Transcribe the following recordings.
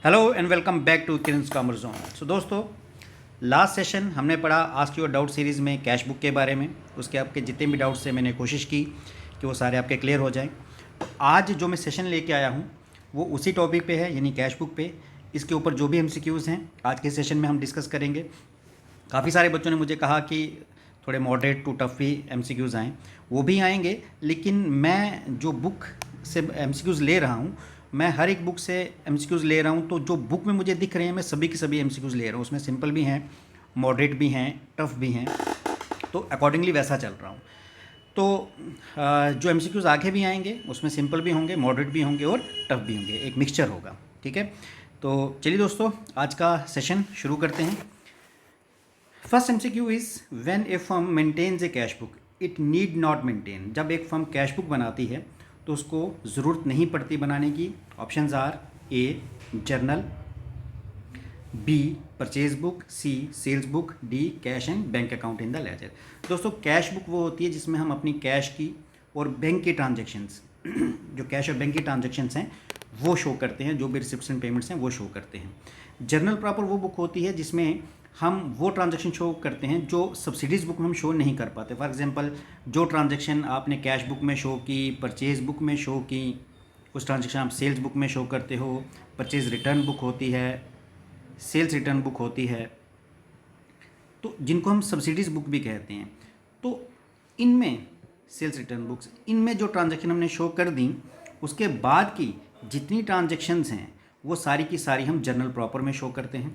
Hello and welcome back to Kiran's commerce zone. So दोस्तों, last session हमने पढ़ा ask your doubt series में cash book के बारे में। उसके आपके जितने भी डाउट्स थे मैंने कोशिश की कि वो सारे आपके क्लियर हो जाएं। तो आज जो मैं सेशन लेके आया हूँ वो उसी टॉपिक पे है, यानी कैश बुक पे। इसके ऊपर जो भी एमसीक्यूज़ हैं आज के सेशन में हम डिस्कस करेंगे। काफ़ी सारे बच्चों ने मुझे कहा कि थोड़े मॉडरेट टू टफ भी एमसीक्यूज़ आएँ, वो भी आएंगे। लेकिन मैं जो बुक से एमसीक्यूज़ ले रहा हूँ, मैं हर एक बुक से एमसीक्यूज़ ले रहा हूँ। तो जो बुक में मुझे दिख रहे हैं मैं सभी के सभी एमसीक्यूज़ ले रहा हूँ। उसमें सिंपल भी हैं, मॉडरेट भी हैं, टफ़ भी हैं। तो अकॉर्डिंगली वैसा चल रहा हूँ। तो जो एमसीक्यूज़ आगे भी आएंगे उसमें सिंपल भी होंगे, मॉडरेट भी होंगे और टफ़ भी होंगे, एक मिक्सचर होगा। ठीक है, तो चलिए दोस्तों आज का सेशन शुरू करते हैं। First MCQ is when a firm maintains a cash book it need not maintain. जब एक फर्म कैश बुक बनाती है तो उसको ज़रूरत नहीं पड़ती बनाने की। Options are A journal, B purchase book, C sales book, D cash and bank account in the ledger. दोस्तों कैश बुक वो होती है जिसमें हम अपनी कैश की और बैंक की ट्रांजेक्शन्स जो कैश और बैंक की ट्रांजेक्शन्स हैं वो शो करते हैं, जो भी रिसिप्ट्स एंड पेमेंट्स हैं वो शो करते हैं। जर्नल प्रॉपर वो बुक होती है जिसमें हम वो ट्रांजैक्शन शो करते हैं जो सब्सिडीज़ बुक में हम शो नहीं कर पाते। फॉर एग्जांपल जो ट्रांजैक्शन आपने कैश बुक में शो की, परचेज बुक में शो की, उस ट्रांजैक्शन आप सेल्स बुक में शो करते हो। परचेज रिटर्न बुक होती है, सेल्स रिटर्न बुक होती है, तो जिनको हम सब्सिडीज़ बुक भी कहते हैं। तो इनमें सेल्स रिटर्न बुक्स, इनमें जो ट्रांजैक्शन हमने शो कर दी उसके बाद की जितनी ट्रांजैक्शंस हैं वो सारी की सारी हम जर्नल प्रॉपर में शो करते हैं।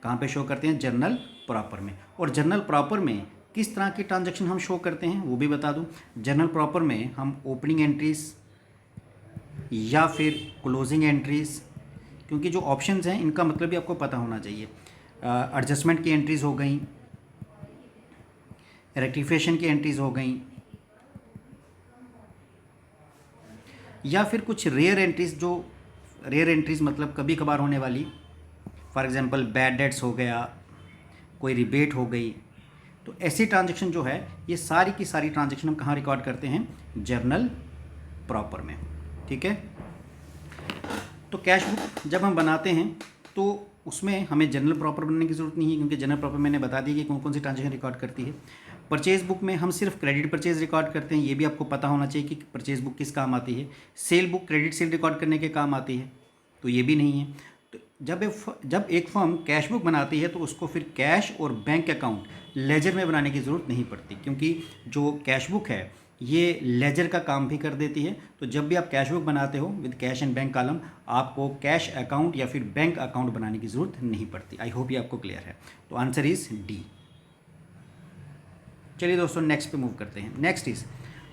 कहाँ पे शो करते हैं? जर्नल प्रॉपर में। और जर्नल प्रॉपर में किस तरह की ट्रांजैक्शन हम शो करते हैं वो भी बता दूं। जर्नल प्रॉपर में हम ओपनिंग एंट्रीज या फिर क्लोजिंग एंट्रीज, क्योंकि जो ऑप्शंस हैं इनका मतलब भी आपको पता होना चाहिए। एडजस्टमेंट की एंट्रीज हो गई, रेक्टिफिकेशन की एंट्रीज हो गई, या फिर कुछ रेयर एंट्रीज। जो रेयर एंट्रीज मतलब कभी कभार होने वाली, फॉर एग्जांपल बैड डेट्स हो गया, कोई रिबेट हो गई। तो ऐसी ट्रांजैक्शन जो है ये सारी की सारी ट्रांजैक्शन हम कहाँ रिकॉर्ड करते हैं? जर्नल प्रॉपर में। ठीक है, तो कैश बुक जब हम बनाते हैं तो उसमें हमें जर्नल प्रॉपर बनने की ज़रूरत नहीं है, क्योंकि जर्नल प्रॉपर मैंने बता दी कि कौन कौन सी ट्रांजैक्शन रिकॉर्ड करती है। परचेज बुक में हम सिर्फ क्रेडिट परचेज रिकॉर्ड करते हैं, ये भी आपको पता होना चाहिए कि परचेज बुक किस काम आती है। Cell book credit sale record करने के काम आती है, तो ये भी नहीं है। तो जब एक फर्म कैश बुक बनाती है तो उसको फिर कैश और बैंक अकाउंट लेजर में बनाने की ज़रूरत नहीं पड़ती, क्योंकि जो कैश बुक है ये लेजर का काम भी कर देती है। तो जब भी आप कैश बुक बनाते हो with cash and bank column, आपको कैश अकाउंट या फिर बैंक अकाउंट बनाने की ज़रूरत नहीं पड़ती। आई होप ये आपको क्लियर है। तो आंसर इज़ डी। चलिए दोस्तों नेक्स्ट पे मूव करते हैं। Next is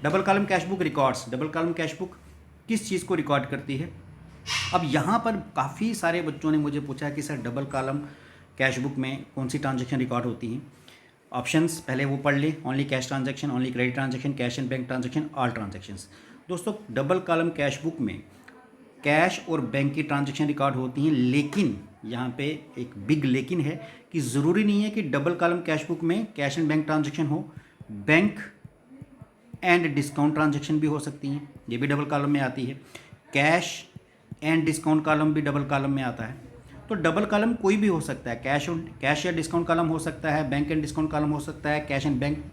double column cash book records. Double column cash book किस चीज़ को रिकॉर्ड करती है? अब यहाँ पर काफ़ी सारे बच्चों ने मुझे पूछा कि sir double column cash book में कौन सी ट्रांजैक्शन रिकॉर्ड होती हैं। ऑप्शंस पहले वो पढ़ ले। Only cash transaction, only credit transaction, cash and bank transaction, all transactions. दोस्तों डबल कॉलम कैश बुक में कैश और बैंक की ट्रांजैक्शन रिकॉर्ड होती हैं, लेकिन यहाँ पे एक बिग लेकिन है कि ज़रूरी नहीं है कि डबल कॉलम कैश बुक में कैश एंड बैंक ट्रांजैक्शन हो। बैंक एंड डिस्काउंट ट्रांजैक्शन भी हो सकती हैं, ये भी डबल कॉलम में आती है। कैश एंड डिस्काउंट कॉलम भी डबल कॉलम में आता है। तो डबल कॉलम कोई भी हो सकता है, कैश या डिस्काउंट कॉलम हो सकता है, बैंक एंड डिस्काउंट कॉलम हो सकता है, कैश एंड बैंक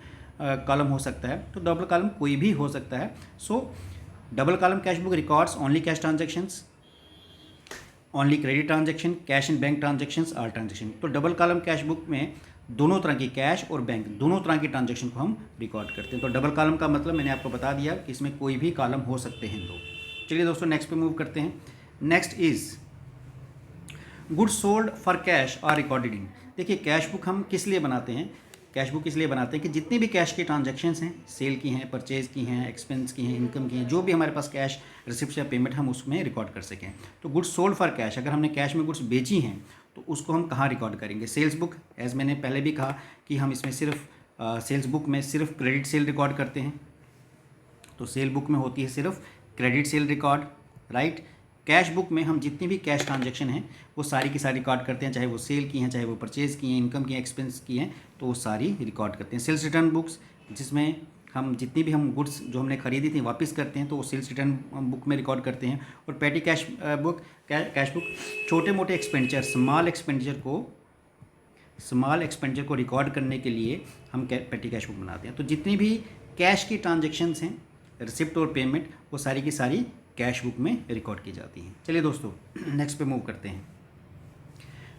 कॉलम हो सकता है। तो डबल कॉलम कोई भी हो सकता है। सो double column cash book records only cash transactions, only credit transaction, cash and bank transactions, all transaction. तो डबल कॉलम कैश बुक में दोनों तरह की कैश और बैंक दोनों तरह की ट्रांजैक्शन को हम रिकॉर्ड करते हैं। तो डबल कॉलम का मतलब मैंने आपको बता दिया कि इसमें कोई भी कॉलम हो सकते हैं दो। चलिए दोस्तों नेक्स्ट पे मूव करते हैं। Next is goods sold for cash are recorded in. देखिए कैश बुक हम किस लिए बनाते हैं? कैश बुक इसलिए बनाते हैं कि जितनी भी कैश की ट्रांजैक्शंस हैं, सेल की हैं, परचेज की हैं, एक्सपेंस की हैं, इनकम की हैं, जो भी हमारे पास कैश रिसिप्ट या पेमेंट हम उसमें रिकॉर्ड कर सकें। तो गुड्स सोल्ड फॉर कैश, अगर हमने कैश में गुड्स बेची हैं तो उसको हम कहाँ रिकॉर्ड करेंगे? Sales book. एज मैंने पहले भी कहा कि हम इसमें सिर्फ सेल्स बुक में सिर्फ क्रेडिट सेल रिकॉर्ड करते हैं, तो सेल बुक में होती है सिर्फ credit sale record, right. Cash book में हम जितनी भी कैश ट्रांजैक्शन हैं वो सारी की सारी रिकॉर्ड करते हैं, चाहे वो सेल की हैं, चाहे वो परचेज़ की हैं, इनकम की हैं, एक्सपेंस की हैं, तो वो सारी रिकॉर्ड करते हैं। सेल्स रिटर्न बुक्स जिसमें हम जितनी भी हम गुड्स जो हमने खरीदी थी वापस करते हैं तो वो सेल्स रिटर्न बुक में रिकॉर्ड करते हैं। और पेटी कैश बुक छोटे मोटे एक्सपेंडिचर स्मॉल एक्सपेंडिचर को रिकॉर्ड करने के लिए हम पेटी कैश बुक बनाते हैं। तो जितनी भी कैश की ट्रांजेक्शन्स हैं, रिसिप्ट और पेमेंट, वो सारी की सारी कैश बुक में रिकॉर्ड की जाती हैं। चलिए दोस्तों नेक्स्ट पे मूव करते हैं।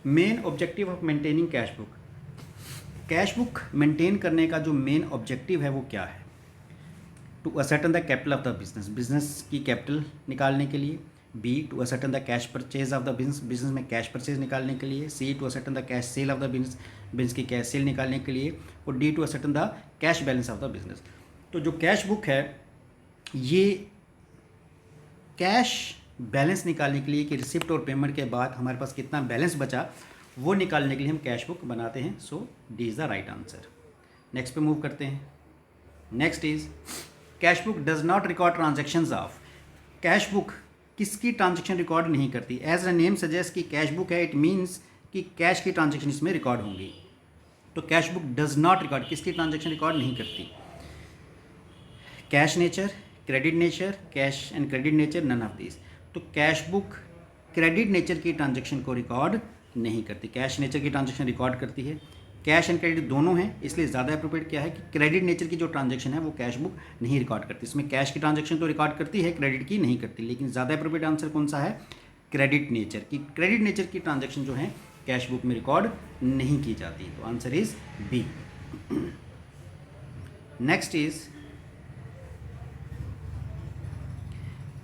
Main objective of maintaining cash book. Cash book maintain करने का जो मेन ऑब्जेक्टिव है वो क्या है? To ascertain the capital of the business, business की कैपिटल निकालने के लिए। B, to ascertain the cash purchase of the business, business में कैश परचेज निकालने के लिए। C, to ascertain the cash sale of the business, business की cash sale निकालने के लिए। और D, to ascertain the cash balance of the business. तो जो कैश बुक है ये कैश बैलेंस निकालने के लिए कि रिसिप्ट और पेमेंट के बाद हमारे पास कितना बैलेंस बचा वो निकालने के लिए हम कैश बुक बनाते हैं। So D is the right answer. Next पे मूव करते हैं। Next is cash book does not record transactions of. Cash book किसकी ट्रांजेक्शन रिकॉर्ड नहीं करती? एज अ नेम सजेस्ट कि कैश बुक है, इट मीन्स कि कैश की ट्रांजेक्शन इसमें रिकॉर्ड होंगी। तो cash book does not record, किसकी ट्रांजेक्शन रिकॉर्ड नहीं करती? Cash nature, credit nature, cash and credit nature, none of this. तो कैश बुक क्रेडिट नेचर की ट्रांजेक्शन को रिकॉर्ड नहीं करती, कैश नेचर की ट्रांजेक्शन रिकॉर्ड करती है। कैश एंड क्रेडिट दोनों हैं, इसलिए ज़्यादा अप्रोप्रिएट क्या है कि क्रेडिट नेचर की जो ट्रांजेक्शन है वो कैश बुक नहीं रिकॉर्ड करती। इसमें कैश की ट्रांजेक्शन तो रिकॉर्ड करती है, क्रेडिट की नहीं करती। लेकिन ज़्यादा अप्रोप्रिएट आंसर कौन सा है? क्रेडिट नेचर की। क्रेडिट नेचर की ट्रांजेक्शन जो है कैश बुक में रिकॉर्ड नहीं की जाती। तो answer is B. Next is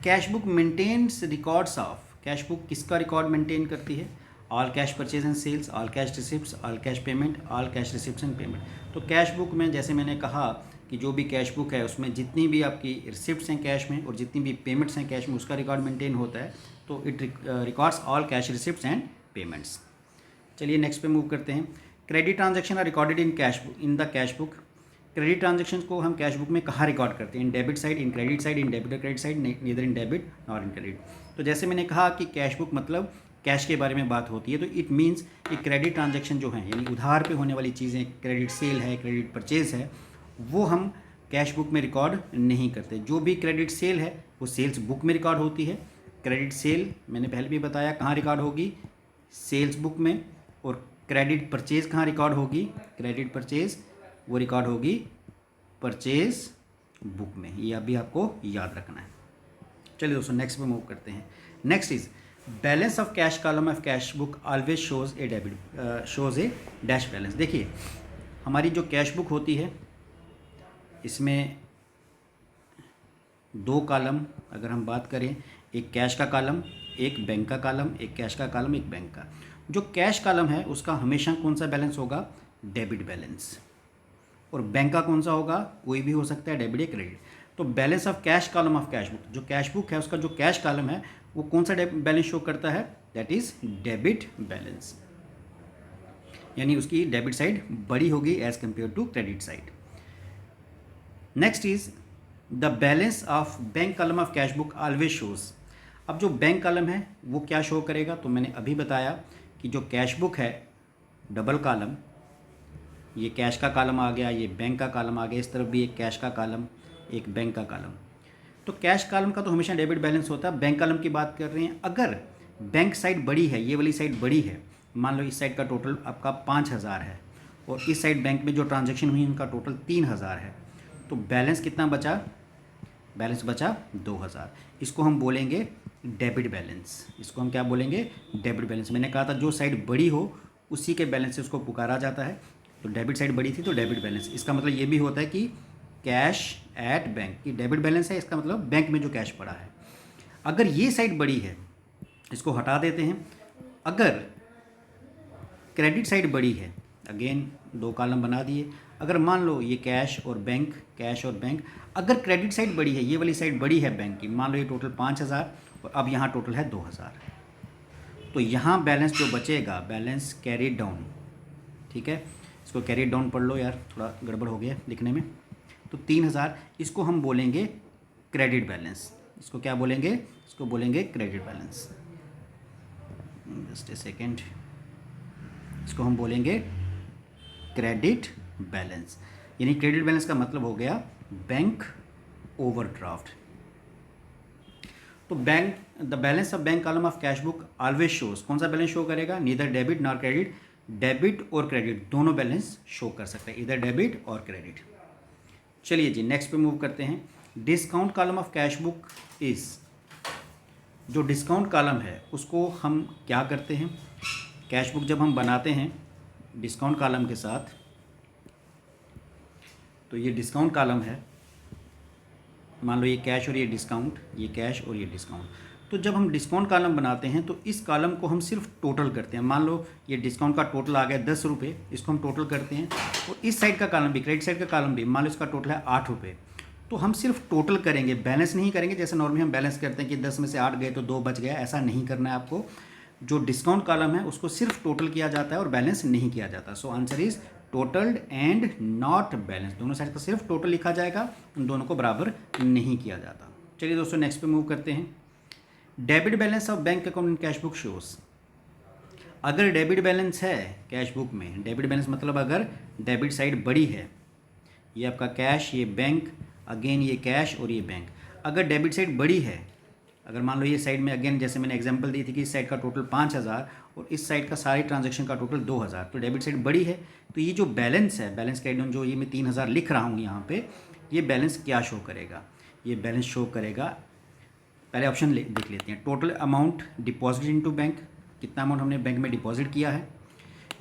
cash book maintains records of. Cash book किसका रिकॉर्ड मेंटेन करती है? All cash purchase and sales, all cash receipts, all cash payment, all cash receipts and payment. तो cash book में जैसे मैंने कहा कि जो भी कैश बुक है उसमें जितनी भी आपकी रिसिप्ट्स हैं कैश में और जितनी भी पेमेंट्स हैं कैश में उसका रिकॉर्ड मेंटेन होता है। तो it records all cash receipts and payments. चलिए नेक्स्ट पे मूव करते हैं। Credit transaction are recorded in cash book, in the cash book. Credit transaction को हम कैश बुक में कहाँ रिकॉर्ड करते हैं? In debit side, in credit side, in debit और credit side, neither in debit nor in credit. तो जैसे मैंने कहा कि कैश बुक मतलब कैश के बारे में बात होती है, तो इट मीन्स कि क्रेडिट ट्रांजेक्शन जो है यानी उधार पे होने वाली चीज़ें, क्रेडिट सेल है, क्रेडिट परचेज है, वो हम कैश बुक में रिकॉर्ड नहीं करते। जो भी क्रेडिट सेल है वो सेल्स बुक में रिकॉर्ड होती है। क्रेडिट सेल मैंने पहले भी बताया कहाँ रिकॉर्ड होगी? सेल्स बुक में। और क्रेडिट परचेज कहाँ रिकॉर्ड होगी? क्रेडिट परचेज वो रिकॉर्ड होगी परचेज बुक में। ये अभी आपको याद रखना है। चलिए दोस्तों नेक्स्ट पे मूव करते हैं। Next is balance of cash column of cash book always shows A debit, shows A dash balance. देखिए हमारी जो कैश बुक होती है इसमें दो कॉलम अगर हम बात करें, एक कैश का कॉलम, एक बैंक का कॉलम, एक कैश का कॉलम, एक बैंक का। जो कैश कॉलम है उसका हमेशा कौन सा बैलेंस होगा? Debit balance. और बैंक का कौन सा होगा? कोई भी हो सकता है, डेबिट या क्रेडिट। तो balance of cash column of cash book, जो कैश बुक है उसका जो कैश कॉलम है वो कौन सा बैलेंस शो करता है? दैट इज डेबिट बैलेंस, यानी उसकी डेबिट साइड बड़ी होगी as compare to credit side. Next is the balance of bank column of cash book always shows. अब जो बैंक कॉलम है वो क्या शो करेगा? तो मैंने अभी बताया कि जो कैश बुक है डबल कॉलम, ये कैश का कॉलम आ गया, ये बैंक का कॉलम आ गया, इस तरफ भी एक कैश का कॉलम, एक बैंक का कॉलम। तो कैश कॉलम का तो हमेशा डेबिट बैलेंस होता है। बैंक कॉलम की बात कर रहे हैं, अगर बैंक साइड बड़ी है, ये वाली साइड बड़ी है, मान लो इस साइड का टोटल आपका 5000 है और इस साइड बैंक में जो ट्रांजैक्शन हुई उनका टोटल 3000 है, तो बैलेंस कितना बचा? बैलेंस बचा 2000। इसको हम बोलेंगे डेबिट बैलेंस। इसको हम क्या बोलेंगे? Debit balance. मैंने कहा था जो साइड बड़ी हो उसी के बैलेंस से उसको पुकारा जाता है। तो डेबिट साइड बड़ी थी तो डेबिट बैलेंस। इसका मतलब ये भी होता है कि कैश एट बैंक की डेबिट बैलेंस है, इसका मतलब बैंक में जो कैश पड़ा है। अगर ये साइड बड़ी है, इसको हटा देते हैं। अगर क्रेडिट साइड बड़ी है, अगेन दो कॉलम बना दिए। अगर मान लो ये कैश और बैंक, कैश और बैंक, अगर क्रेडिट साइड बड़ी है, ये वाली साइड बड़ी है बैंक की, मान लो ये टोटल 5000 और अब यहाँ टोटल है 2000, तो यहाँ बैलेंस जो बचेगा, बैलेंस कैरी डाउन, ठीक है, इसको कैरी डाउन पढ़ लो यार, थोड़ा गड़बड़ हो गया लिखने में। तो 3000, इसको हम बोलेंगे क्रेडिट बैलेंस। इसको क्या बोलेंगे? इसको बोलेंगे credit balance. Just a second, इसको हम बोलेंगे क्रेडिट बैलेंस। यानी क्रेडिट बैलेंस का मतलब हो गया बैंक ओवरड्राफ्ट। तो bank the balance of bank column of cash book always shows, कौन सा बैलेंस शो करेगा? Neither debit nor credit. Debit और क्रेडिट दोनों बैलेंस शो कर सकते हैं, इधर डेबिट और क्रेडिट। चलिए जी नेक्स्ट पे मूव करते हैं। Discount column of cash book is, जो डिस्काउंट कॉलम है उसको हम क्या करते हैं? कैश बुक जब हम बनाते हैं डिस्काउंट कॉलम के साथ, तो ये डिस्काउंट कॉलम है, मान लो ये कैश और ये डिस्काउंट, ये कैश और ये डिस्काउंट। तो जब हम डिस्काउंट कॉलम बनाते हैं तो इस कॉलम को हम सिर्फ टोटल करते हैं। मान लो ये डिस्काउंट का टोटल आ गया 10 रुपये, इसको हम टोटल करते हैं। और इस साइड का कॉलम भी, क्रेडिट साइड का कॉलम भी, मान लो इसका टोटल है 8 रुपये, तो हम सिर्फ टोटल करेंगे, बैलेंस नहीं करेंगे। जैसे नॉर्मली हम बैलेंस करते हैं कि 10 में से 8 गए तो 2 बच गया, ऐसा नहीं करना है आपको। जो डिस्काउंट कॉलम है उसको सिर्फ टोटल किया जाता है और बैलेंस नहीं किया जाता। So answer is टोटल्ड and not balance. दोनों साइड का सिर्फ टोटल लिखा जाएगा, उन दोनों को बराबर नहीं किया जाता। चलिए दोस्तों नेक्स्ट पे मूव करते हैं। Debit balance of bank account in cash book shows. अगर डेबिट बैलेंस है कैश बुक में, डेबिट बैलेंस मतलब अगर डेबिट साइड बड़ी है, ये आपका कैश, ये बैंक, अगेन ये कैश और ये बैंक, अगर डेबिट साइड बड़ी है, अगर मान लो ये साइड में अगेन जैसे मैंने एग्जांपल दी थी कि इस साइड का टोटल 5000 और इस साइड का सारी ट्रांजैक्शन का टोटल 2000, तो डेबिट साइड बड़ी है, तो ये जो बैलेंस है, बैलेंस का जो ये मैं 3000 लिख रहा हूँ यहाँ पे, ये बैलेंस क्या शो करेगा? ये बैलेंस शो करेगा, पहले ऑप्शन देख लेते हैं। Total amount deposit into bank, कितना अमाउंट हमने बैंक में डिपॉजिट किया है,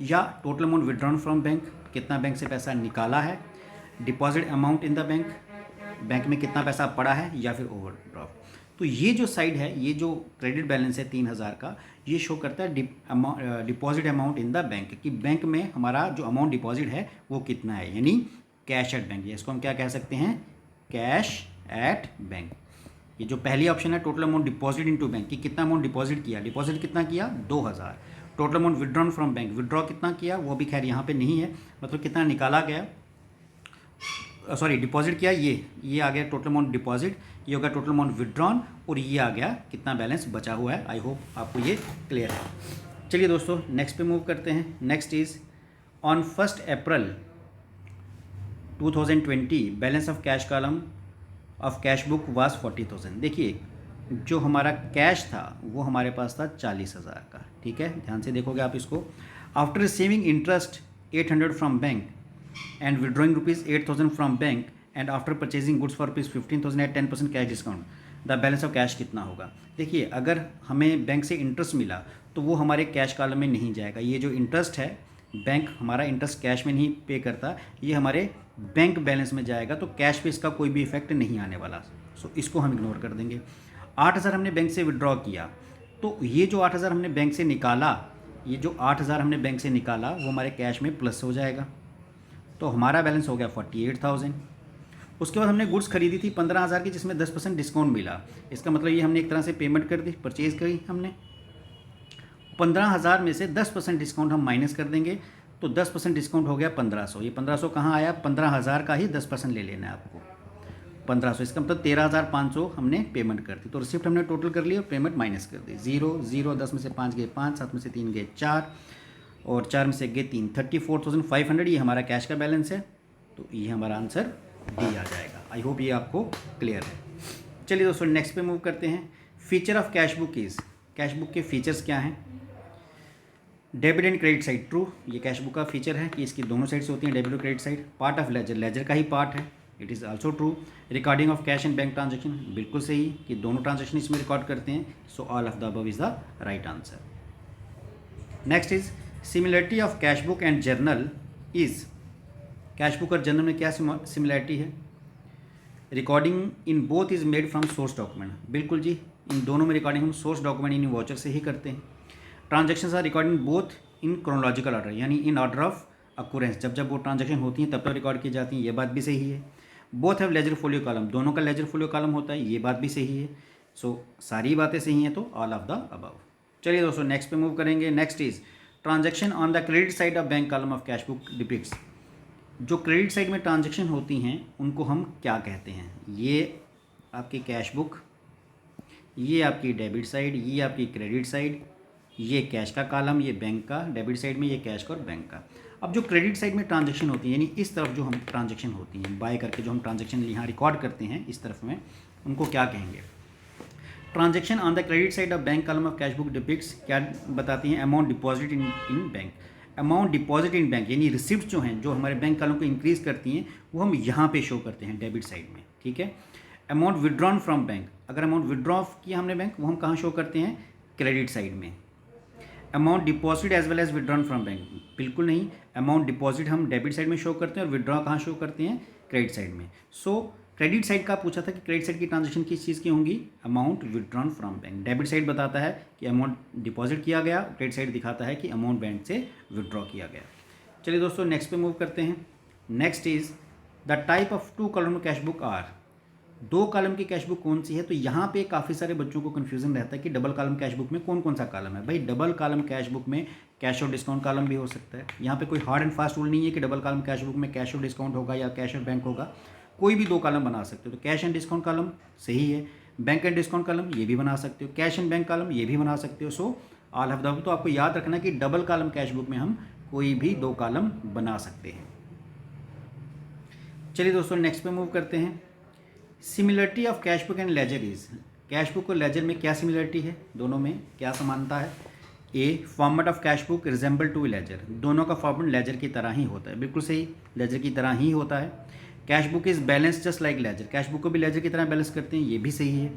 या total amount withdrawn from bank, कितना बैंक से पैसा निकाला है, deposit amount in the bank, bank में कितना पैसा पड़ा है, या फिर ओवरड्राफ्ट। तो ये जो साइड है, ये जो क्रेडिट बैलेंस है 3000 का, ये शो करता है deposit amount in the bank, कि बैंक में हमारा जो अमाउंट डिपॉजिट है वो कितना है, यानी कैश एट बैंक। इसको हम क्या कह सकते हैं? Cash at bank. ये जो पहली ऑप्शन है total amount deposit into bank, कि कितना अमाउंट डिपॉजिट किया, डिपॉजिट कितना किया 2000। Total amount withdrawn from bank, withdraw कितना किया वो भी खैर यहाँ पे नहीं है, मतलब कितना निकाला गया, सॉरी डिपॉजिट किया, ये आ गया टोटल अमाउंट डिपॉजिट, ये होगा टोटल अमाउंट विड्रॉन, और ये आ गया कितना बैलेंस बचा हुआ है। आई होप आपको ये क्लियर है। चलिए दोस्तों नेक्स्ट पे मूव करते हैं। Next is on 1 April 2020 balance of cash column of cash book was 40,000। देखिए जो हमारा कैश था वो हमारे पास था 40,000 का, ठीक है, ध्यान से देखोगे आप इसको। After receiving interest 800 from bank and withdrawing rupees 8,000 from bank and after purchasing goods for rupees 15,000 at 10% cash discount, the balance of cash कितना होगा? देखिए अगर हमें बैंक से इंटरेस्ट मिला तो वो हमारे कैश कॉलम में नहीं जाएगा। ये जो इंटरेस्ट है, बैंक हमारा इंटरेस्ट कैश में नहीं पे करता, ये हमारे बैंक बैलेंस में जाएगा, तो कैश पे इसका कोई भी इफेक्ट नहीं आने वाला। सो इसको हम इग्नोर कर देंगे। 8,000 हमने बैंक से विड्रॉ किया, तो ये जो 8,000 हमने बैंक से निकाला, ये जो 8,000 हमने बैंक से निकाला वो हमारे कैश में प्लस हो जाएगा, तो हमारा बैलेंस हो गया 48,000। उसके बाद हमने गुड्स खरीदी थी 15,000 की, जिसमें 10% डिस्काउंट मिला। इसका मतलब ये हमने एक तरह से पेमेंट कर दी, परचेज़ करी हमने। 15,000 में से 10% डिस्काउंट हम माइनस कर देंगे, तो 10% डिस्काउंट हो गया 1500। ये 1500 कहाँ आया? 15,000 का ही 10% ले लेना है आपको, 1500। इसका मतलब 13,500 हमने पेमेंट कर दी। तो रिसिप्ट हमने टोटल कर लिया और पेमेंट माइनस कर दी। 0 0, 10 में से 5 गए 5, 7 में से 3 गए 4, और 4 में से गए 3, 34,500 ये हमारा कैश का बैलेंस है। तो ये हमारा आंसर डी आ जाएगा। आई होप ये आपको क्लियर है। चलिए दोस्तों नेक्स्ट पे मूव करते हैं। Feature of cash book is, cash book के फीचर्स क्या हैं? Debit and credit side true, ये कैश बुक का फीचर है कि इसकी दोनों साइड से होती हैं, डेबिट और credit side. Part of ledger, ledger का ही पार्ट है, it is also true. Recording of cash and bank transaction, बिल्कुल सही कि दोनों ट्रांजेक्शन इसमें रिकॉर्ड करते हैं। So all of the above is the right answer. Next is similarity of cash book and journal is, cash book और journal में क्या सिमिलरिटी है? Recording in both is made from source document, बिल्कुल जी, इन दोनों में रिकॉर्डिंग हम source document in watcher से ही करते हैं। Transactions are recording both in chronological order, यानी इन ऑर्डर ऑफ अक्यूरेंस, जब जब वो ट्रांजेक्शन होती हैं तब तक रिकॉर्ड की जाती हैं, ये बात भी सही है। Both have ledger folio column, दोनों का लेजर फोलियो कॉलम होता है, ये बात भी सही है। सो सारी बातें सही हैं, तो ऑल ऑफ द अबव। चलिए दोस्तों नेक्स्ट पे मूव करेंगे। Next is transaction on the credit side of bank column of cash book depicts, जो क्रेडिट साइड में ट्रांजेक्शन होती हैं उनको हम क्या कहते हैं? ये आपकी कैश बुक, ये आपकी डेबिट साइड, ये आपकी क्रेडिट साइड, ये कैश का कॉलम, ये बैंक का, डेबिट साइड में ये कैश का और बैंक का। अब जो क्रेडिट साइड में ट्रांजेक्शन होती है, यानी इस तरफ जो हम ट्रांजेक्शन होती हैं बाय करके जो हम ट्रांजेक्शन यहाँ रिकॉर्ड करते हैं इस तरफ में, उनको क्या कहेंगे? Transaction on the credit side of bank column of cash book depicts, क्या बताती हैं? Amount deposit in bank. Amount deposit in bank यानी रिसिप्ट जो हैं जो हमारे बैंक कॉलम को इंक्रीज़ करती हैं वो हम यहाँ पे शो करते हैं डेबिट साइड में, ठीक है। अमाउंट विड्रॉन फ्रॉम बैंक, अगर अमाउंट विड्रॉ किया हमने बैंक, वो हम कहाँ शो करते हैं? क्रेडिट साइड में। Amount deposit as well as withdrawn from bank, बिल्कुल नहीं, अमाउंट डिपॉजिट हम डेबिट साइड में शो करते हैं और विड्रॉ कहाँ शो करते हैं? क्रेडिट साइड में। सो क्रेडिट साइड का पूछा था कि क्रेडिट साइड की ट्रांजेक्शन किस चीज़ की होंगी? Amount withdrawn from bank. Debit side बताता है कि अमाउंट डिपॉजिट किया गया, क्रेडिट साइड दिखाता है कि अमाउंट बैंक से विड्रॉ किया गया। चलिए दोस्तों नेक्स्ट पे मूव करते हैं। Next is the type of 2 column cash book are. 2 column की कैश बुक कौन सी है? तो यहाँ पे काफ़ी सारे बच्चों को कन्फ्यूजन रहता है कि डबल कॉलम कैश बुक में कौन कौन सा कॉलम है। भाई डबल कॉलम कैश बुक में कैश और डिस्काउंट कॉलम भी हो सकता है। यहाँ पे कोई हार्ड एंड फास्ट रूल नहीं है कि डबल कॉलम कैश बुक में कैश और डिस्काउंट होगा या कैश और बैंक होगा, कोई भी 2 कॉलम बना सकते हो। तो कैश एंड डिस्काउंट कॉलम सही है, बैंक एंड डिस्काउंट कॉलम ये भी बना सकते हो, कैश एंड बैंक कॉलम ये भी बना सकते हो। सो ऑल ऑफ द। तो आपको याद रखना कि डबल कॉलम कैश बुक में हम कोई भी 2 कॉलम बना सकते हैं। चलिए दोस्तों नेक्स्ट पे मूव करते हैं। Similarity of cash book and ledger is, cash book और लेजर में क्या सिमिलरिटी है? दोनों में क्या समानता है? A, format of cash book resemble to ledger, दोनों का फॉर्मेट लेजर की तरह ही होता है, बिल्कुल सही, लेजर की तरह ही होता है। Cash book is balance just like ledger, cash book को भी लेजर की तरह बैलेंस करते हैं, ये भी सही है।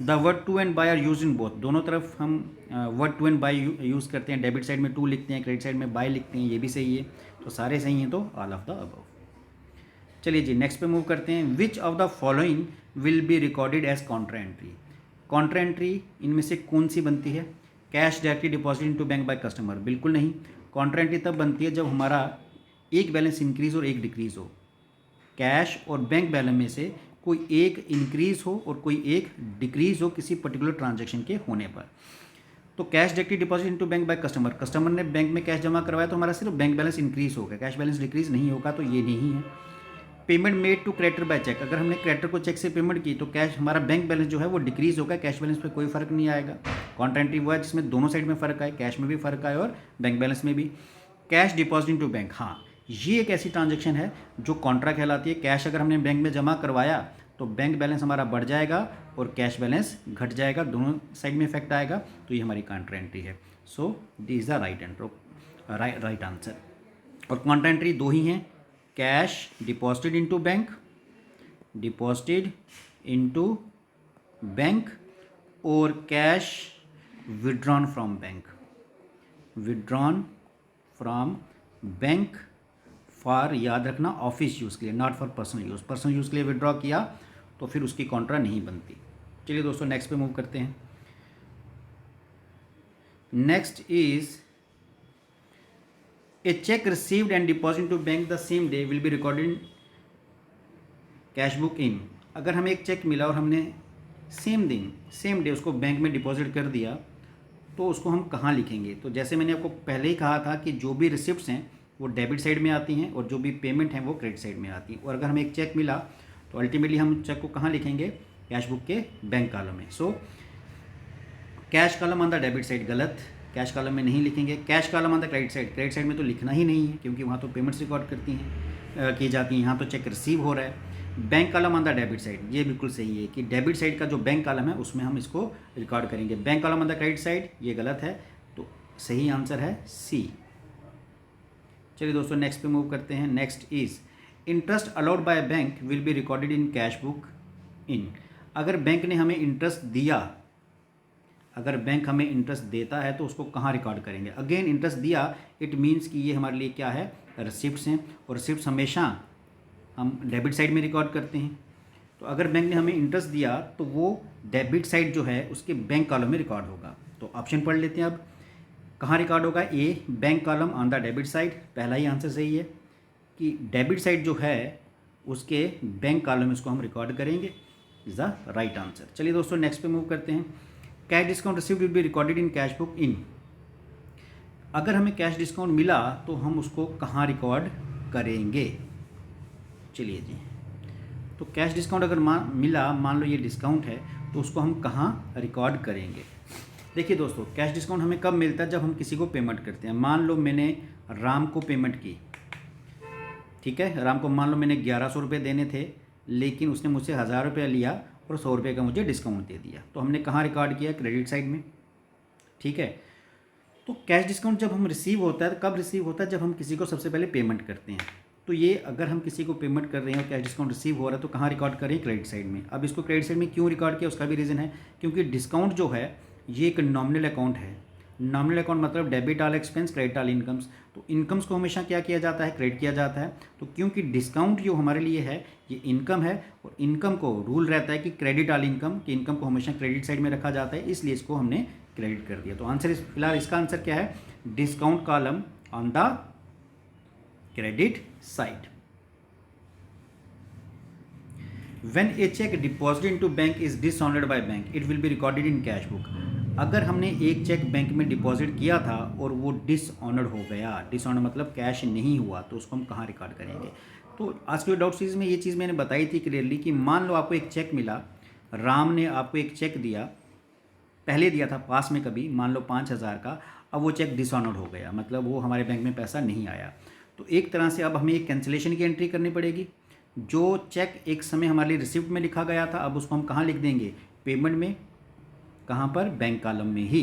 The word to and by are use in both, दोनों तरफ हम word to and by use करते हैं, डेबिट साइड में टू लिखते हैं, क्रेडिट साइड में बाय लिखते हैं, ये भी सही है। तो सारे सही हैं, तो ऑल ऑफ द अबव। चलिए जी नेक्स्ट पे मूव करते हैं। Which of the following will be recorded as contra entry, contra entry इनमें से कौन सी बनती है? Cash directly deposit into bank by customer, बिल्कुल नहीं। कॉन्ट्रा एंट्री तब बनती है जब हमारा एक बैलेंस इंक्रीज और एक डिक्रीज हो, कैश और बैंक बैलेंस में से कोई एक इंक्रीज हो और कोई एक डिक्रीज हो किसी पर्टिकुलर ट्रांजैक्शन के होने पर। तो cash directly deposit into bank by customer, customer ने बैंक में कैश जमा करवाया तो हमारा सिर्फ बैंक बैलेंस इंक्रीज होगा, कैश बैलेंस डिक्रीज नहीं होगा, तो ये नहीं है। Payment made to creditor by cheque, अगर हमने क्रेडिटर को चेक से पेमेंट की तो कैश हमारा बैंक बैलेंस जो है वो डिक्रीज होगा, कैश बैलेंस पे कोई फर्क नहीं आएगा। कॉन्ट्रा एंट्री वो है जिसमें दोनों साइड में फ़र्क आए, कैश में भी फ़र्क आए और बैंक बैलेंस में भी। कैश डिपॉजिट इनटू बैंक, हाँ ये एक ऐसी ट्रांजैक्शन है जो कॉन्ट्रा कहलाती है। कैश अगर हमने बैंक में जमा करवाया तो बैंक बैलेंस हमारा बढ़ जाएगा और कैश बैलेंस घट जाएगा, दोनों साइड में इफेक्ट आएगा, तो ये हमारी कॉन्ट्रा एंट्री है। So this is the right answer. और कॉन्ट्रा एंट्री 2 ही हैं, cash deposited into bank, deposited into bank, और cash withdrawn from bank, withdrawn from bank for, याद रखना, ऑफिस यूज़ के लिए, not for personal use. Personal use के लिए विड्रॉ किया तो फिर उसकी कॉन्ट्रा नहीं बनती। चलिए दोस्तों नेक्स्ट पे मूव करते हैं। Next is a cheque received and deposit to bank the same day will be recorded cash book इन, अगर हमें एक चेक मिला और हमने सेम दिन सेम डे उसको बैंक में डिपॉजिट कर दिया तो उसको हम कहाँ लिखेंगे? तो जैसे मैंने आपको पहले ही कहा था कि जो भी रिसिप्ट्स हैं वो डेबिट साइड में आती हैं और जो भी पेमेंट है वो क्रेडिट साइड में आती है। और अगर हमें एक चेक मिला तो अल्टीमेटली हम चेक को कहाँ लिखेंगे? कैश बुक के बैंक कॉलम में। So cash column on the debit side गलत, कैश कॉलम में नहीं लिखेंगे। Cash column on the credit side में तो लिखना ही नहीं है क्योंकि वहाँ तो पेमेंट्स रिकॉर्ड की जाती हैं, यहाँ तो चेक रिसीव हो रहा है। Bank column on the debit side, ये बिल्कुल सही है कि डेबिट साइड का जो बैंक कॉलम है उसमें हम इसको रिकॉर्ड करेंगे। Bank column on the credit side ये गलत है, तो सही आंसर है सी। चलिए दोस्तों नेक्स्ट पे मूव करते हैं। Next is interest allowed by bank will be recorded in cash book इन, अगर बैंक ने हमें इंटरेस्ट दिया, अगर बैंक हमें इंटरेस्ट देता है तो उसको कहाँ रिकॉर्ड करेंगे? अगेन इंटरेस्ट दिया, इट मीन्स कि ये हमारे लिए क्या है? रिसिप्ट्स हैं, और रिसिप्ट्स हमेशा हम डेबिट साइड में रिकॉर्ड करते हैं। तो अगर बैंक ने हमें इंटरेस्ट दिया तो वो डेबिट साइड जो है उसके बैंक कॉलम में रिकॉर्ड होगा। तो ऑप्शन पढ़ लेते हैं अब, कहाँ रिकॉर्ड होगा? A, bank column on the debit side, पहला ही आंसर सही है कि डेबिट साइड जो है उसके बैंक कॉलम में उसको हम रिकॉर्ड करेंगे, इज़ द राइट आंसर। चलिए दोस्तों नेक्स्ट पे मूव करते हैं। Cash discount received will be recorded in cash book इन, अगर हमें कैश डिस्काउंट मिला तो हम उसको कहाँ रिकॉर्ड करेंगे? चलिए जी, तो कैश डिस्काउंट अगर मिला, मान लो ये डिस्काउंट है, तो उसको हम कहाँ रिकॉर्ड करेंगे? देखिए दोस्तों, कैश डिस्काउंट हमें कब मिलता है? जब हम किसी को पेमेंट करते हैं। मान लो मैंने राम को पेमेंट की, ठीक है, राम को मान लो मैंने 1100 रुपये देने थे, लेकिन उसने मुझसे 1000 रुपया लिया और 100 रुपये का मुझे डिस्काउंट दे दिया। तो हमने कहाँ रिकॉर्ड किया? क्रेडिट साइड में, ठीक है। तो कैश डिस्काउंट जब हम रिसीव होता है तो कब रिसीव होता है? जब हम किसी को सबसे पहले पेमेंट करते हैं। तो ये अगर हम किसी को पेमेंट कर रहे हैं और कैश डिस्काउंट रिसीव हो रहा है तो कहाँ रिकॉर्ड करें? क्रेडिट साइड में। अब इसको क्रेडिट साइड में क्यों रिकॉर्ड किया, उसका भी रीज़न है, क्योंकि डिस्काउंट जो है ये एक नॉमिनल अकाउंट है। नॉमिनल अकाउंट मतलब debit all expense, credit all incomes. तो इनकम्स को हमेशा क्या किया जाता है? क्रेडिट किया जाता है। तो क्योंकि डिस्काउंट जो हमारे लिए है ये इनकम है, और इनकम को रूल रहता है कि क्रेडिट ऑल इनकम, कि इनकम को हमेशा क्रेडिट साइड में रखा जाता है, इसलिए इसको हमने क्रेडिट कर दिया। तो आंसर फिलहाल इसका आंसर क्या है? Discount column on the credit side. When a check deposited into bank is dishonored by bank, it will be recorded in cash book. अगर हमने एक चेक बैंक में डिपॉजिट किया था और वो डिसऑनर्ड हो गया, डिसऑनर मतलब कैश नहीं हुआ, तो उसको हम कहाँ रिकॉर्ड करेंगे? तो आज के डाउट सीरीज में ये चीज़ मैंने बताई थी क्लियरली कि मान लो आपको एक चेक मिला, राम ने आपको एक चेक दिया, पहले दिया था पास में कभी, मान लो 5000 का, अब वो चेक डिसऑनर्ड हो गया, मतलब वो हमारे बैंक में पैसा नहीं आया। तो एक तरह से अब हमें एक कैंसिलेशन की एंट्री करनी पड़ेगी। जो चेक एक समय हमारे लिए रिसिप्ट में लिखा गया था, अब उसको हम कहाँ लिख देंगे? पेमेंट में। कहाँ पर? बैंक कॉलम में ही,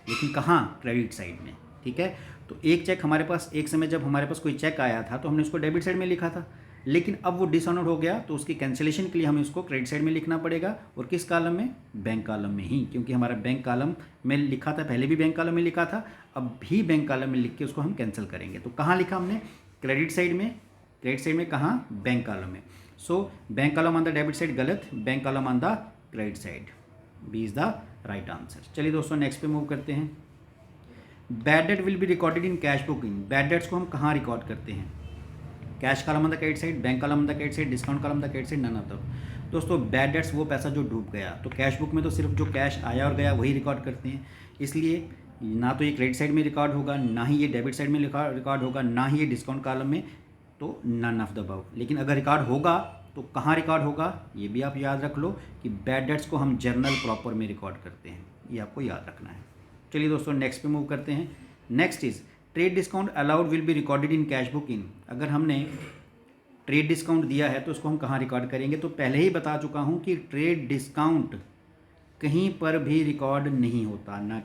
लेकिन कहाँ? क्रेडिट साइड में, ठीक है। तो एक चेक हमारे पास, एक समय जब हमारे पास कोई चेक आया था तो हमने उसको डेबिट साइड में लिखा था, लेकिन अब वो डिसऑनर्ड हो गया, तो उसकी कैंसिलेशन के लिए हमें उसको क्रेडिट साइड में लिखना पड़ेगा। और किस कॉलम में? बैंक कॉलम में ही, क्योंकि हमारा बैंक कॉलम में लिखा था, पहले भी बैंक कॉलम में लिखा था, अब भी बैंक कॉलम में लिख के उसको हम कैंसिल करेंगे। तो कहाँ लिखा हमने? क्रेडिट साइड में। क्रेडिट साइड में कहाँ? बैंक कॉलम में। So bank column on the debit side गलत, bank column on the credit side, B is the right answer. चलिए दोस्तों नेक्स्ट पे मूव करते हैं। Bad debt will be recorded in cash book. इन बैड डेट्स को हम कहाँ रिकॉर्ड करते हैं? Cash column on the credit side, bank column on the credit side, discount column on the credit side, none of the. दोस्तों bad debts वो पैसा जो डूब गया, तो कैश बुक में तो सिर्फ जो कैश आया और गया वही रिकॉर्ड करते हैं, इसलिए ना तो ये क्रेडिट साइड में रिकॉर्ड होगा, ना ही ये डेबिट साइड में रिकॉर्ड होगा, ना ही ये डिस्काउंट कॉलम में, तो नन ऑफ द अबव। लेकिन अगर रिकॉर्ड होगा तो कहाँ रिकॉर्ड होगा? ये भी आप याद रख लो कि बैड डेट्स को हम जर्नल प्रॉपर में रिकॉर्ड करते हैं, ये आपको याद रखना है। चलिए दोस्तों नेक्स्ट पे मूव करते हैं। Next is trade discount allowed will be recorded in cash book. इन अगर हमने ट्रेड डिस्काउंट दिया है तो उसको हम कहाँ रिकॉर्ड करेंगे? तो पहले ही बता चुका हूँ कि ट्रेड डिस्काउंट कहीं पर भी रिकॉर्ड नहीं होता, ना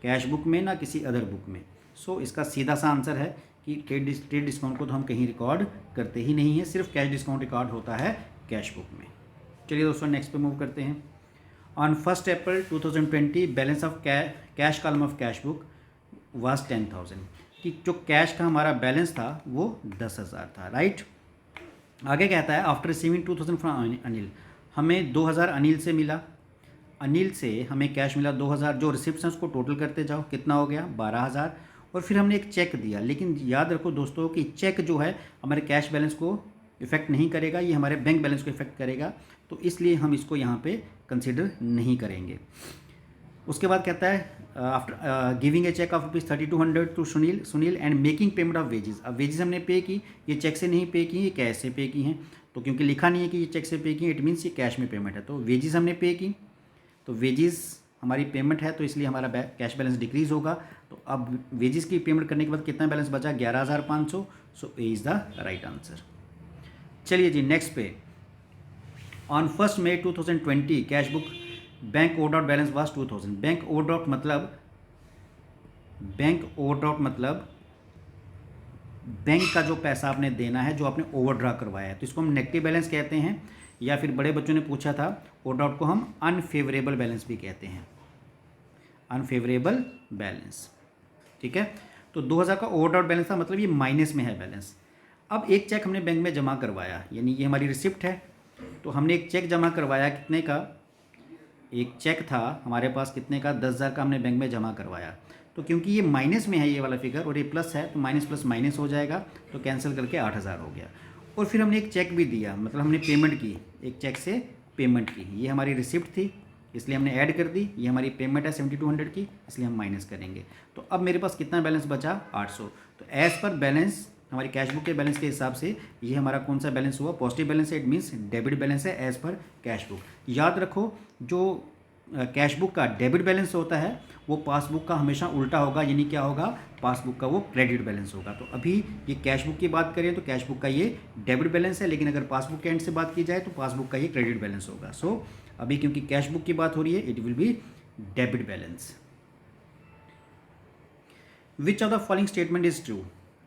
कैश बुक में ना किसी अदर बुक में। सो इसका सीधा सा आंसर है कि ट्रेड डिस्काउंट को तो हम कहीं रिकॉर्ड करते ही नहीं है, सिर्फ कैश डिस्काउंट रिकॉर्ड होता है कैश बुक में। चलिए दोस्तों नेक्स्ट पे मूव करते हैं। On 1 April 2020 balance of cash column of cash book was 10,000, कि जो कैश का हमारा बैलेंस था वो 10,000 था, राइट। आगे कहता है आफ्टर रिसीविंग 2000 फ्रॉम अनिल, हमें 2000 अनिल से मिला, अनिल से हमें कैश मिला 2000, जो रिसिप्ट है उसको टोटल करते जाओ, कितना हो गया? 12,000। और फिर हमने एक चेक दिया, लेकिन याद रखो दोस्तों कि चेक जो है हमारे कैश बैलेंस को इफेक्ट नहीं करेगा, ये हमारे बैंक बैलेंस को इफेक्ट करेगा, तो इसलिए हम इसको यहाँ पे कंसिडर नहीं करेंगे। उसके बाद कहता है after giving a cheque of ₹3200 to Sunil and making payment of wages. अब वेजेस हमने पे की, ये चेक से नहीं पे की, ये कैश से पे की हैं, तो क्योंकि लिखा नहीं है कि ये चेक से पे की, इट मीन्स ये कैश में पेमेंट है, तो वेजेस हमने पे की, तो वेजेस हमारी पेमेंट है, तो इसलिए हमारा कैश बैलेंस डिक्रीज होगा। तो अब वेजेस की पेमेंट करने के बाद कितना बैलेंस बचा? 11,500। So A is the right answer. चलिए जी नेक्स्ट पे। On 1 May 2020 cash book bank overdraft balance was 2000। Bank overdraft मतलब बैंक का जो पैसा आपने देना है, जो आपने ओवरड्रा करवाया है, तो इसको हम नेगेटिव बैलेंस कहते हैं, या फिर बड़े बच्चों ने पूछा था ओवरड्राफ्ट को हम अनफेवरेबल बैलेंस भी कहते हैं, अनफेवरेबल बैलेंस, ठीक है। तो 2000 का ओवरड्राफ्ट बैलेंस था, मतलब ये माइनस में है बैलेंस। अब एक चेक हमने बैंक में जमा करवाया, यानी ये हमारी रिसिप्ट है, तो हमने एक चेक जमा करवाया, कितने का? एक चेक था हमारे पास, कितने का? 10,000 का हमने बैंक में जमा करवाया। तो क्योंकि ये माइनस में है ये वाला फिगर और ये प्लस है, तो माइनस प्लस माइनस हो जाएगा, तो कैंसिल करके 8,000 हो गया। और फिर हमने एक चेक भी दिया, मतलब हमने पेमेंट की, एक चेक से पेमेंट की, ये हमारी रिसिप्ट थी इसलिए हमने ऐड कर दी, ये हमारी पेमेंट है 7200 की, इसलिए हम माइनस करेंगे। तो अब मेरे पास कितना बैलेंस बचा? 800। तो एज पर बैलेंस हमारी कैश बुक के बैलेंस के हिसाब से ये हमारा कौन सा बैलेंस हुआ? पॉजिटिव बैलेंस है, इट मीन्स डेबिट बैलेंस है एज पर कैश बुक। याद रखो जो कैश बुक का डेबिट बैलेंस होता है वो पासबुक का हमेशा उल्टा होगा, यानी क्या होगा, पासबुक का वो क्रेडिट बैलेंस होगा। तो अभी ये कैश बुक की बात करें तो कैश बुक का ये डेबिट बैलेंस है, लेकिन अगर पासबुक के एंड से बात की जाए तो पासबुक का ये क्रेडिट बैलेंस होगा। सो अभी क्योंकि कैश बुक की बात हो रही है, it will be debit balance. Which of the following statement is true,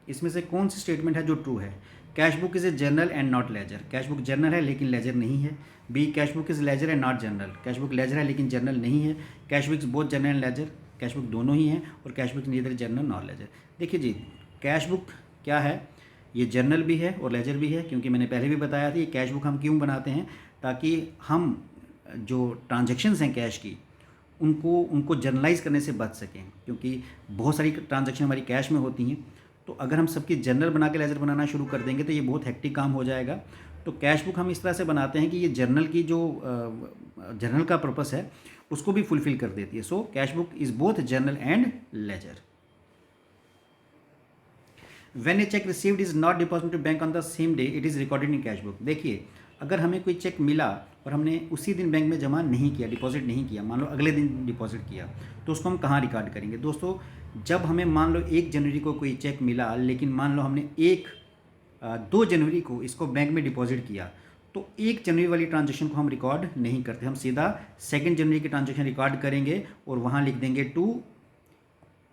इसमें से कौन सी स्टेटमेंट है जो ट्रू है। Cash book is a journal and not ledger, cash book journal है लेकिन लेजर नहीं है। B, cash book is ledger and not journal, cash book ledger है लेकिन जर्नल नहीं है। Cash book both journal and ledger, cash book दोनों ही हैं, और cash book neither journal not ledger. देखिए जी, कैश बुक क्या है, ये जर्नल भी है और लेजर भी है, क्योंकि मैंने पहले भी बताया था ये कैश बुक हम क्यों बनाते हैं, ताकि हम जो ट्रांजेक्शन्स हैं कैश की उनको जर्नलाइज करने से बच सकें, क्योंकि बहुत सारी ट्रांजैक्शन हमारी कैश में होती हैं। तो अगर हम सबकी जर्नल बना के लेजर बनाना शुरू कर देंगे तो ये बहुत हेक्टिक काम हो जाएगा। तो कैश बुक हम इस तरह से बनाते हैं कि ये जर्नल की जो जर्नल का पर्पस है उसको भी फुलफिल कर देती है। So cash book is both journal and ledger. When a cheque received is not deposited to bank on the same day, it is recorded in cash book. देखिए, अगर हमें कोई चेक मिला और हमने उसी दिन बैंक में जमा नहीं किया, डिपॉजिट नहीं किया, मान लो अगले दिन डिपॉजिट किया, तो उसको हम कहाँ रिकॉर्ड करेंगे दोस्तों। जब हमें मान लो 1 जनवरी को कोई चेक मिला, लेकिन मान लो हमने 2 जनवरी को इसको बैंक में डिपॉजिट किया, तो 1 जनवरी वाली ट्रांजैक्शन को हम रिकॉर्ड नहीं करते, हम सीधा 2 जनवरी की ट्रांजैक्शन रिकॉर्ड करेंगे और वहाँ लिख देंगे टू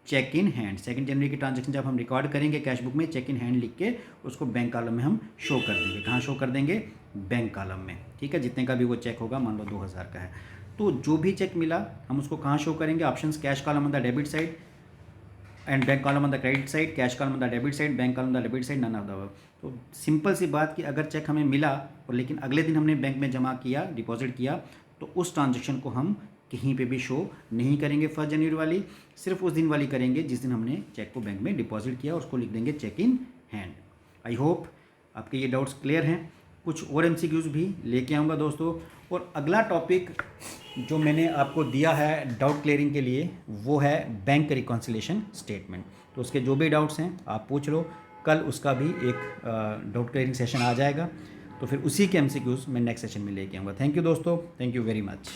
चेक इन हैंड। 2 जनवरी की ट्रांजैक्शन जब हम रिकॉर्ड करेंगे कैश बुक में, चेक इन हैंड लिख के उसको बैंक कॉलम में हम शो कर देंगे। कहाँ शो कर देंगे, बैंक कॉलम में, ठीक है। जितने का भी वो चेक होगा, मान लो 2000 का है, तो जो भी चेक मिला हम उसको कहाँ शो करेंगे, options, cash column on the debit side and bank column on the credit side, cash column on the debit side, bank column on the debit side, none of the above. तो simple सी बात कि अगर check हमें मिला और लेकिन अगले दिन हमने बैंक में जमा किया, डिपॉजिट किया, तो उस ट्रांजेक्शन को हम कहीं पे भी शो नहीं करेंगे 1 जनवरी वाली, सिर्फ उस दिन वाली करेंगे जिस दिन हमने चेक को बैंक में डिपॉजिट किया, उसको लिख देंगे cheque in hand. I hope आपके ये डाउट्स क्लियर हैं। कुछ और MCQs भी लेके आऊँगा दोस्तों। और अगला टॉपिक जो मैंने आपको दिया है डाउट क्लियरिंग के लिए वो है बैंक रिकॉन्सिलेशन स्टेटमेंट। तो उसके जो भी डाउट्स हैं आप पूछ लो, कल उसका भी एक डाउट क्लियरिंग सेशन आ जाएगा, तो फिर उसी के MCQs मैं नेक्स्ट सेशन में लेके आऊँगा। थैंक यू दोस्तों, थैंक यू वेरी मच।